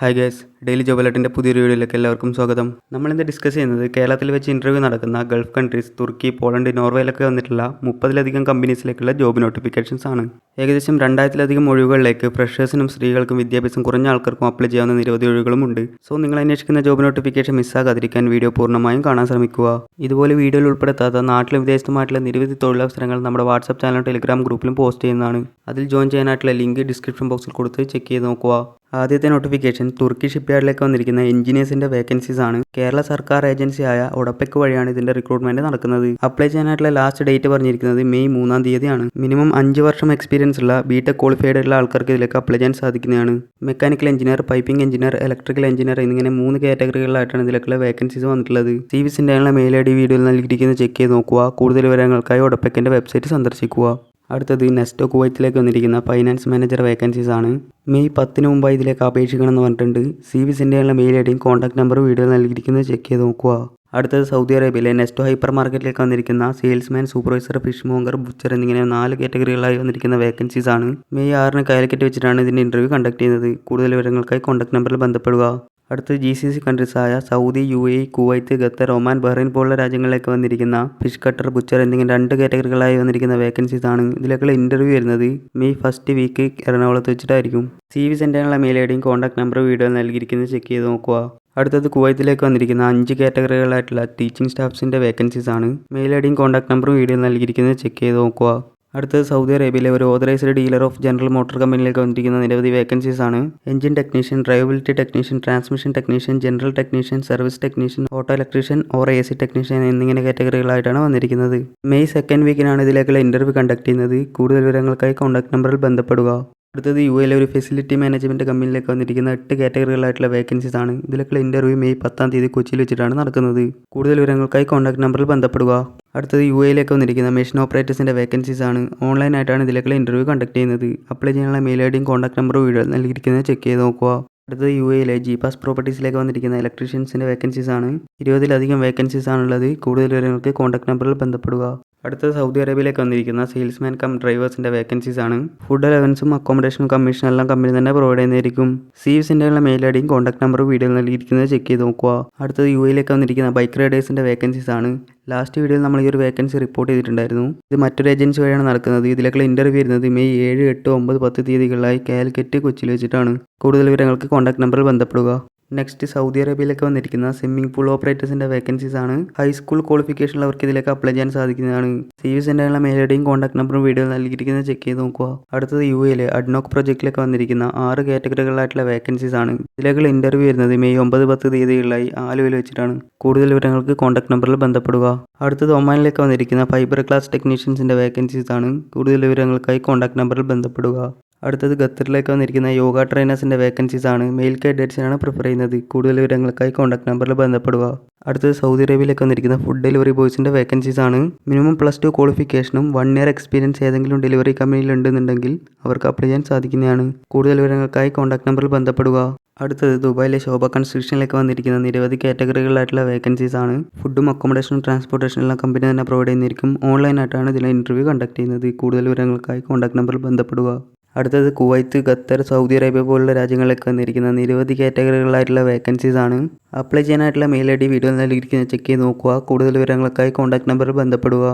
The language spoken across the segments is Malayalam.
ഹായ് ഗൈസ്, ഡെയിലി ജോബ് അലേർട്ടിൻ്റെ പുതിയൊരു വീഡിയോയിലേക്ക് എല്ലാവർക്കും സ്വാഗതം. നമ്മളിന്ന് ഡിസ്കസ് ചെയ്യുന്നത് കേരളത്തിൽ വെച്ച് ഇൻ്റർവ്യൂ നടക്കുന്ന ഗൾഫ് കൺട്രീസ്, തുർക്കി, പോളണ്ട്, നോർവേയിലൊക്കെ വന്നിട്ടുള്ള 30ലധികം കമ്പനീസിലേക്കുള്ള ജോബ് നോട്ടിഫിക്കേഷൻസ് ആണ്. ഏകദേശം 2000ലധികം ഒഴിവുകളിലേക്ക് ഫ്രഷേഴ്സിനും സ്ത്രീകൾക്കും വിദ്യാഭ്യാസം കുറഞ്ഞ ആൾക്കാർക്കും അപ്ലൈ ചെയ്യാവുന്ന നിരവധി ഒഴിവുകളുമുണ്ട്. സോ നിങ്ങൾ അന്വേഷിക്കുന്ന ജോബ് നോട്ടിഫിക്കേഷൻ മിസ്സാകാതിരിക്കാൻ വീഡിയോ പൂർണ്ണമായും കാണാൻ ശ്രമിക്കുക. ഇതുപോലെ വീഡിയോയിൽ ഉൾപ്പെടുത്താത്ത നാട്ടിലും വിദേശത്തുമായിട്ടുള്ള നിരവധി തൊഴിലവസരങ്ങൾ നമ്മുടെ വാട്സ്ആപ്പ് ചാനലും ടെലിഗ്രാം ഗ്രൂപ്പിലും പോസ്റ്റ് ചെയ്യുന്നതാണ്. അതിൽ ജോയിൻ ചെയ്യാനായിട്ടുള്ള ലിങ്ക് ഡിസ്ക്രിപ്ഷൻ ബോക്സിൽ കൊടുത്ത് ചെക്ക് ചെയ്ത് നോക്കുക. ആദ്യത്തെ നോട്ടിഫിക്കേഷൻ തുർക്കി ഷിപ്പ്യാർഡിലേക്ക് വന്നിരിക്കുന്ന എഞ്ചിനീയേഴ്സിന്റെ വേക്കൻസീസ് ആണ്. കേരള സർക്കാർ ഏജൻസിയായ ഒഡപ്പെക് വഴിയാണ് ഇതിന്റെ റിക്രൂട്ട്മെന്റ് നടക്കുന്നത്. അപ്ലൈ ചെയ്യാനായിട്ടുള്ള ലാസ്റ്റ് ഡേറ്റ് പറഞ്ഞിരിക്കുന്നത് മെയ് 3-ാം തീയതിയാണ്. മിനിമം 5 വർഷം എക്സ്പീരിയൻസ് ഉള്ള ബിടെക് ക്വാളിഫൈഡ് ഉള്ള ആൾക്കാർക്ക് ഇതിലേക്ക് അപ്ലൈ ചെയ്യാൻ സാധിക്കുന്നതാണ്. Mechanical engineer, piping engineer, electrical engineer എന്നിങ്ങനെ 3 കാറ്റഗറികളിലായിട്ടാണ് ഇതിലേക്കുള്ള വേക്കൻസീസ് വന്നിട്ടുള്ളത്. സിവിസിന്റെ മെയിൽ ഐ ഡി വീഡിയോയിൽ നൽകിയിരിക്കുന്നത് ചെക്ക് ചെയ്ത് നോക്കുക. കൂടുതൽ വിവരങ്ങൾക്കായി ഒഡപ്പെക്കിന്റെ വെബ്സൈറ്റ് സന്ദർശിക്കുക. അടുത്തത് നെസ്റ്റോ കുവൈറ്റിലേക്ക് വന്നിരിക്കുന്ന ഫൈനാൻസ് മാനേജർ വേക്കൻസീസ് ആണ്. മെയ് 10 മുമ്പായി ഇതിലേക്ക് അപേക്ഷിക്കണമെന്ന് പറഞ്ഞിട്ടുണ്ട്. സിവിസിൻ്റെ മെയിൽ ഐ ഡിയും കോൺടാക്ട് നമ്പറും വീഡിയോ നൽകിയിരിക്കുന്നത് ചെക്ക് ചെയ്ത് നോക്കുക. അടുത്തത് സൗദി അറേബ്യയിലെ നെസ്റ്റോ ഹൈപ്പർ മാർക്കറ്റിലേക്ക് വന്നിരിക്കുന്ന salesman, supervisor, fish monger, butcher എന്നിങ്ങനെ 4 കാറ്റഗറികളായി വന്നിരിക്കുന്ന വേക്കൻസീസ് ആണ്. മെയ് 6 കാലിക്കറ്റ് വെച്ചിട്ടാണ് ഇതിൻ്റെ ഇൻ്റർവ്യൂ കണ്ടക്ട് ചെയ്യുന്നത്. കൂടുതൽ വിവരങ്ങൾക്കായി കോൺടാക്ട് നമ്പറിൽ ബന്ധപ്പെടുക. അടുത്ത GCC കൺട്രീസായ Saudi, UAE, Kuwait, Qatar, Oman, Bahrain പോലുള്ള രാജ്യങ്ങളിലേക്ക് വന്നിരിക്കുന്ന ഫിഷ് കട്ടർ, ബുച്ചർ എന്നിങ്ങനെ 2 കാറ്റഗറികളായി വന്നിരിക്കുന്ന വേക്കൻസീസ് ആണ്. ഇതിലേക്കുള്ള ഇൻ്റർവ്യൂ വരുന്നത് മെയ് 1st വീക്ക് എറണാകുളത്ത് വെച്ചിട്ടായിരിക്കും. CV സെൻ്ററിനുള്ള മെയിൽ ഐ ഡിയും കോൺടാക്ട് നമ്പറും വീഡിയോ നൽകിയിരിക്കുന്നത് ചെക്ക് ചെയ്ത് നോക്കുക. അടുത്തത് കുവൈത്തിലേക്ക് വന്നിരിക്കുന്ന 5 കാറ്റഗറികളായിട്ടുള്ള ടീച്ചിങ് സ്റ്റാഫ്സിൻ്റെ വേക്കൻസീസ് ആണ്. മെയിൽ ഐ ഡിയും കോൺടാക്ട് നമ്പറും വീഡിയോ നൽകിയിരിക്കുന്നത് ചെക്ക് ചെയ്ത് നോക്കുക. അടുത്തത് സൗദി അറേബ്യയിലെ ഒരു authorised dealer of general motor കമ്പനിയിലേക്ക് വന്നിരിക്കുന്ന നിരവധി വേക്കൻസീസ് ആണ്. Engine technician, drivability technician, transmission technician, general technician, service technician, auto electrician or AC technician എന്നിങ്ങനെ കാറ്റഗറികളായിട്ടാണ് വന്നിരിക്കുന്നത്. മെയ് 2nd വീക്കിനാണ് ഇതിലേക്കുള്ള ഇൻ്റർവ്യൂ കണ്ടക്ട് ചെയ്യുന്നത്. കൂടുതൽ വിവരങ്ങൾക്കായി കോൺടാക്ട് നമ്പറിൽ ബന്ധപ്പെടുക. അടുത്തത് UAE ഒരു ഫെസിലിറ്റി മാനേജ്മെൻറ്റ് കമ്പനിയിലേക്ക് വന്നിരിക്കുന്ന 8 കാറ്റഗറികളായിട്ടുള്ള വേക്കൻസീസ് ആണ്. ഇതിലേക്കുള്ള ഇൻ്റർവ്യൂ മെയ് 10-ാം തീയതി കൊച്ചിയിൽ വെച്ചിട്ടാണ് നടക്കുന്നത്. കൂടുതൽ വിവരങ്ങൾക്കായി കോൺടാക്ട് നമ്പറിൽ ബന്ധപ്പെടുക. അടുത്തത് UAEയിലേക്ക് വന്നിരിക്കുന്ന മെഷീൻ ഓപ്പറേറ്റേഴ്സിൻ്റെ വേക്കൻസീസ് ആണ്. ഓൺലൈനായിട്ടാണ് ഇതിലേക്കുള്ള ഇൻ്റർവ്യൂ കണ്ടക്ട് ചെയ്യുന്നത്. അപ്ലൈ ചെയ്യാനുള്ള മെയിൽ ഐ ഡിയും കോൺടാക്ട് നമ്പറും വീഡിയോ നൽകിയിരിക്കുന്നത് ചെക്ക് ചെയ്ത് നോക്കുക. അടുത്തത് UAEയിലെ GPAS പ്രോപ്പർട്ടീസിലേക്ക് വന്നിരിക്കുന്ന ഇലക്ട്രീഷ്യൻസിൻ്റെ വേക്കൻസീസ് ആണ്. 20ലധികം വേക്കൻസീസ് ആണുള്ളത്. കൂടുതൽ വിവരങ്ങൾക്ക് കോൺടാക്ട് നമ്പറിൽ ബന്ധപ്പെടുക. അടുത്തത് സൗദി അറേബ്യയിലേക്ക് വന്നിരിക്കുന്ന സെയിൽസ്മാൻ കം ഡ്രൈവേഴ്സിൻ്റെ വേക്കൻസീസ് ആണ്. ഫുഡ് അലവൻസും അക്കോമഡേഷനും കമ്മീഷനും എല്ലാം കമ്പനി തന്നെ പ്രൊവൈഡ് ചെയ്യുന്നതായിരിക്കും. സിവിസിൻ്റെ മെയിൽ ഐ ഡിയും കോൺടാക്ട് നമ്പറും വീഡിയോ നൽകിയിരിക്കുന്നത് ചെക്ക് ചെയ്ത് നോക്കുക. അടുത്തത് UAEയിലേക്ക് വന്നിരിക്കുന്ന ബൈക്ക് റൈഡേഴ്സിൻ്റെ വേക്കൻസീസ് ആണ്. ലാസ്റ്റ് വീഡിയോയിൽ നമ്മൾ ഈ ഒരു വേക്കൻസി റിപ്പോർട്ട് ചെയ്തിട്ടുണ്ടായിരുന്നു. ഇത് മറ്റൊരു ഏജൻസി വഴിയാണ് നടക്കുന്നത്. ഇതിലേക്കുള്ള ഇൻ്റർവ്യൂ വരുന്നത് മെയ് 7, 8, 9, 10 തീയതികളിലായി കാലിക്കറ്റ്, കൊച്ചിയിൽ വെച്ചിട്ടാണ്. കൂടുതൽ വിവരങ്ങൾക്ക് കോൺടാക്ട് നമ്പറിൽ ബന്ധപ്പെടുക. നെക്സ്റ്റ് സൗദി അറേബ്യയിലേക്ക് വന്നിരിക്കുന്ന സ്വിമ്മിംഗ് പൂൾ ഓപ്പറേറ്റേഴ്സിൻ്റെ വേക്കൻസീസ് ആണ്. ഹൈസ്കൂൾ ക്വാളിഫിക്കേഷനുള്ളവർക്ക് ഇതിലേക്ക് അപ്ലൈ ചെയ്യാൻ സാധിക്കുന്നതാണ്. CV സെൻ്ററിലുള്ള മെയിൽ ഐ ഡിയും കോൺടാക്ട് നമ്പറും വീഡിയോ നൽകിയിരിക്കുന്നത് ചെക്ക് ചെയ്ത് നോക്കുക. അടുത്തത് UAEയിലെ അഡ്നോക് പ്രൊജക്റ്റിലേക്ക് വന്നിരിക്കുന്ന 6 കാറ്റഗറികളായിട്ടുള്ള വേക്കൻസീസ് ആണ്. ഇതിലേക്കുള്ള ഇൻ്റർവ്യൂ വരുന്നത് മെയ് 9, 10 തീയതികളിലായി ആലുവയിൽ വെച്ചിട്ടാണ്. കൂടുതൽ വിവരങ്ങൾക്ക് കോൺടാക്ട് നമ്പറിൽ ബന്ധപ്പെടുക. അടുത്തത് ഒമാനിലേക്ക് വന്നിരിക്കുന്ന ഫൈബർ ക്ലാസ് ടെക്നീഷ്യൻസിൻ്റെ വേക്കൻസീസ് ആണ്. കൂടുതൽ വിവരങ്ങൾക്കായി കോൺടാക്ട് നമ്പറിൽ ബന്ധപ്പെടുക. അടുത്തത് ഖത്തറിലേക്ക് വന്നിരിക്കുന്ന യോഗ ട്രെയിനേഴ്സിൻ്റെ വേക്കൻസീസ് ആണ്. മെയിൽ കാൻഡിഡേറ്റ്സിനാണ് പ്രിഫർ ചെയ്യുന്നത്. കൂടുതൽ വിവരങ്ങൾക്കായി കോൺടാക്ട് നമ്പറിൽ ബന്ധപ്പെടുക. അടുത്തത് സൗദി അറേബ്യയിലേക്ക് വന്നിരിക്കുന്ന ഫുഡ് ഡെലിവറി ബോയ്സിൻ്റെ വേക്കൻസീസ് ആണ്. മിനിമം +2 ക്വാളിഫിക്കേഷനും 1 ഇയർ എക്സ്പീരിയൻസ് ഏതെങ്കിലും ഡെലിവറി കമ്പനിയിൽ ഉണ്ടെന്നുണ്ടെങ്കിൽ അവർക്ക് അപ്ലൈ ചെയ്യാൻ സാധിക്കുന്നതാണ്. കൂടുതൽ വിവരങ്ങൾക്കായി കോൺടാക്ട് നമ്പറിൽ ബന്ധപ്പെടുക. അടുത്തത് ദുബായിലെ ശോഭ കൺസ്ട്രക്ഷനിലേക്ക് വന്നിരിക്കുന്ന നിരവധി കാറ്റഗറികളായിട്ടുള്ള വേക്കൻസീസ് ആണ്. ഫുഡും അക്കോമഡേഷനും ട്രാൻസ്പോർട്ടേഷനും എല്ലാം കമ്പനി തന്നെ പ്രൊവൈഡ് ചെയ്യുന്നതായിരിക്കും. ഓൺലൈനായിട്ടാണ് ഇതിലെ ഇൻ്റർവ്യൂ കണ്ടക്ട് ചെയ്യുന്നത്. കൂടുതൽ വിവരങ്ങൾക്കായി കോൺടാക്ട് നമ്പറിൽ ബന്ധപ്പെടുക. അടുത്തത് കുവൈത്ത്, ഖത്തർ, സൗദി അറേബ്യ പോലുള്ള രാജ്യങ്ങളിലേക്ക് വന്നിരിക്കുന്ന നിരവധി കാറ്റഗറികളായിട്ടുള്ള വേക്കൻസീസ് ആണ്. അപ്ലൈ ചെയ്യാനായിട്ടുള്ള മെയിൽ ഐ ഡി വീഡിയോ നൽകിയിരിക്കുന്നത് ചെക്ക് ചെയ്ത് നോക്കുക. കൂടുതൽ വിവരങ്ങൾക്കായി കോൺടാക്ട് നമ്പറിൽ ബന്ധപ്പെടുക.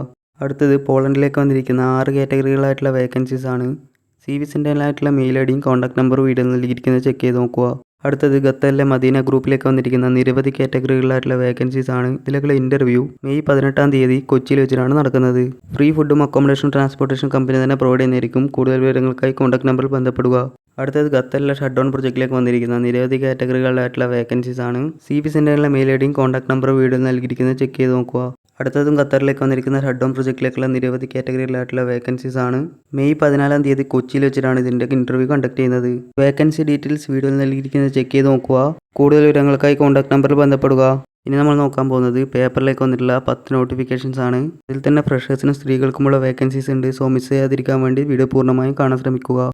അടുത്തത് പോളണ്ടിലേക്ക് വന്നിരിക്കുന്ന 6 കാറ്റഗറികളായിട്ടുള്ള വേക്കൻസീസ് ആണ്. CV സെൻ്ററിലായിട്ടുള്ള മെയിൽ ഐ ഡിയും കോൺടാക്ട് നമ്പറും വീഡിയോ നൽകിയിരിക്കുന്നത് ചെക്ക് ചെയ്ത് നോക്കുക. അടുത്തത് ഖത്തറിലെ മദീന ഗ്രൂപ്പിലേക്ക് വന്നിരിക്കുന്ന നിരവധി കാറ്റഗറികളായിട്ടുള്ള വേക്കൻസീസ് ആണ്. ഇതിലേക്കുള്ള ഇൻ്റർവ്യൂ മെയ് 18-ാം തീയതി കൊച്ചിയിൽ വെച്ചിട്ടാണ് നടക്കുന്നത്. ഫ്രീ ഫുഡും അക്കോമഡേഷനും ട്രാൻസ്പോർട്ടേഷൻ കമ്പനി തന്നെ പ്രൊവൈഡ് ചെയ്യുന്നതായിരിക്കും. കൂടുതൽ വിവരങ്ങൾക്കായി കോൺടാക്ട് നമ്പറിൽ ബന്ധപ്പെടുക. അടുത്തത് ഖത്തറിലെ ഷട്ട് ഡൗൺ പ്രൊജക്റ്റിലേക്ക് വന്നിരിക്കുന്ന നിരവധി കാറ്റഗറികളായിട്ടുള്ള വേക്കൻസീസ് ആണ്. CV സെൻ്ററിലെ മെയിൽ ഐ ഡിയും കോൺടാക്ട് നമ്പറും വീഡിയോ നൽകിയിരിക്കുന്നത് ചെക്ക് ചെയ്ത് നോക്കുക. അടുത്തതും ഖത്തറിലേക്ക് വന്നിരിക്കുന്ന ഷട്ട് ഡൗൺ പ്രൊജക്റ്റിലേക്കുള്ള നിരവധി കാറ്റഗറികളായിട്ടുള്ള വേക്കൻസീസ് ആണ്. മെയ് 14-ാം തീയതി കൊച്ചിയിൽ വെച്ചിട്ടാണ് ഇതിൻ്റെ ഇൻ്റർവ്യൂ കണ്ടക്ട് ചെയ്യുന്നത്. വേക്കൻസി ഡീറ്റെയിൽസ് വീഡിയോയിൽ നൽകിയിരിക്കുന്നത് ചെക്ക് ചെയ്ത് നോക്കുക. കൂടുതൽ വിവരങ്ങൾക്കായി കോൺടാക്ട് നമ്പറിൽ ബന്ധപ്പെടുക. ഇനി നമ്മൾ നോക്കാൻ പോകുന്നത് പേപ്പറിലേക്ക് വന്നിട്ടുള്ള 10 നോട്ടിഫിക്കേഷൻസ് ആണ്. ഇതിൽ തന്നെ ഫ്രഷേഴ്സിനും സ്ത്രീകൾക്കുമുള്ള വേക്കൻസീസ് ഉണ്ട്. സോ മിസ് ചെയ്യാതിരിക്കാൻ വേണ്ടി വീഡിയോ പൂർണ്ണമായും കാണാൻ ശ്രമിക്കുക.